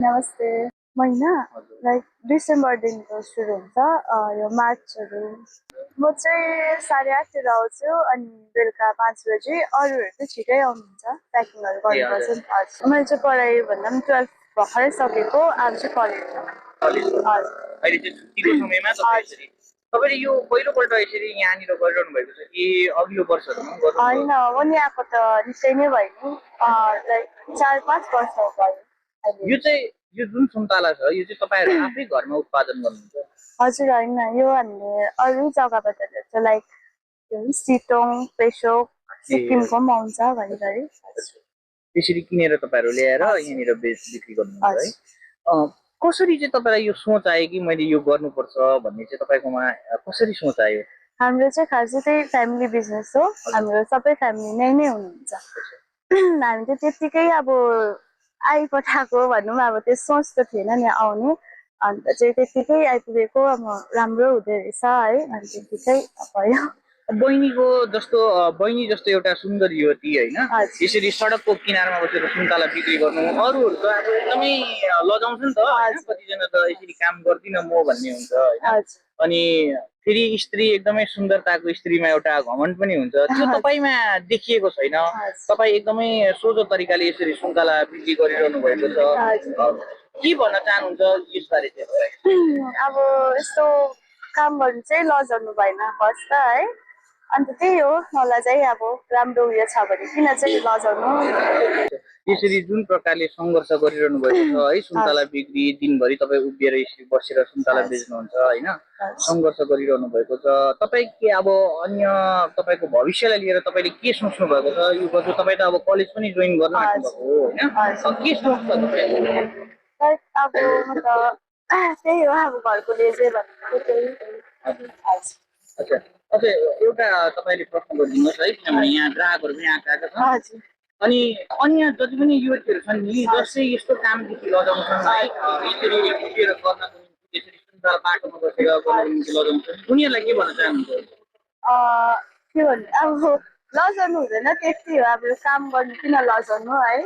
नमस्ते। महिना लाइक डिसेम्बरदेखिको सुरु हुन्छ यो मार्चहरू। म चाहिँ 8:30तिर आउँछु अनि बेलुका 5 बजी। अरूहरू चाहिँ छिटै आउनुहुन्छ, प्याकिङहरू गर्नुपर्छ नि। हजुर, मैले चाहिँ पढाइ भन्दा पनि 12 भर्खरै सकेको, अब चाहिँ कलेज छ। हजुर। अहिले चाहिँ छुट्टीको समयमा तपाईँ तपाईँले यो पहिलोपल्ट यसरी यहाँनिर गरिरहनु भएको छ कि अघिल्लो वर्षहरूमा गर्नु? होइन, म नि आएको त निकै नै भयो नि, लाइक 4-5 वर्ष भयो। यो जुन सुन्तला छ यो चाहिँ तपाईँहरू आफै घरमा उत्पादन गर्नुहुन्छ? हजुर, होइन, यो हामीले अरू जग्गाबाट ल्याउँछ, लाइक सिटोङ, पेसोक, सिक्किमको पनि आउँछ घरिघरि। त्यसरी किनेर तपाईँहरू ल्याएर यहाँनिर बिक्री गर्नुहुन्छ है। कसरी चाहिँ तपाईँलाई यो सोच आयो कि मैले यो गर्नुपर्छ भन्ने चाहिँ तपाईँकोमा कसरी सोच आयो? हाम्रो चाहिँ खासै त्यही फ्यामिली बिजनेस हो। हाम्रो सबै फ्यामिली नै हुनुहुन्छ। हामी चाहिँ त्यत्तिकै अब आइपठाएको भनौँ, अब त्यो सोच त थिएन नि आउने। अन्त चाहिँ त्यत्तिकै आइपुगेको, अब राम्रो हुँदो रहेछ है, अनि त्यत्तिकै भयो। बहिनी जस्तो एउटा सुन्दर युवती होइन, यसरी सडकको किनारमा बसेर सुन्तला बिक्री गर्नु, अरूहरू त अब एकदमै लजाउँछ नि त, कतिजना त यसरी काम गर्दिनँ म भन्ने हुन्छ होइन। अनि फेरि स्त्री एकदमै सुन्दरताको स्त्रीमा एउटा घमण्ड पनि हुन्छ, त्यो तपाईँमा देखिएको छैन। तपाईँ एकदमै सोझो तरिकाले यसरी सुन्तला बिक्री गरिरहनु भएको छ। के भन्न चाहनुहुन्छ यसबारे चाहिँ? अब यस्तो काम गर्नु चाहिँ लजाउनु भएन फर्स्ट त है। अन्त त्यही हो, मलाई चाहिँ अब राम्रो उयो छ भने किन चाहिँ लजाउनु। यसरी जुन प्रकारले सङ्घर्ष गरिरहनु भएको छ है, सुन्तला बिक्री दिनभरि तपाईँ उभिएर यसरी बसेर सुन्तला बेच्नुहुन्छ होइन, सङ्घर्ष गरिरहनु भएको छ। तपाईँ के अब अन्य तपाईँको भविष्यलाई लिएर तपाईँले के सोच्नु भएको छ? यो गर्छु, तपाईँ त अब कलेज पनि जोइन गर्न आँट्नुभएको हो होइन, के सोच्छ तपाईँ? अब म त त्यही हो, अब घरकोले जे भनेको त्यही। अच्छा, एउटा तपाईँले प्रश्न गरिदिनुहोस् है, किनभने यहाँ ग्राहकहरू पनि आएका छन्। अनि अन्य जति पनि युवतीहरू छन् नि जसले यस्तो कामदेखि लजाउँछन् है, यसरी उभिएर गर्नको निम्ति, यसरी सुन्तला बाटोमा बसेर गर्नको निम्ति लजाउँछन्, उनीहरूलाई के भन्न चाहनुहुन्छ? के भन्नु, अब लजाउनु हुँदैन, त्यति हो। अब काम गर्नु किन लजाउनु है।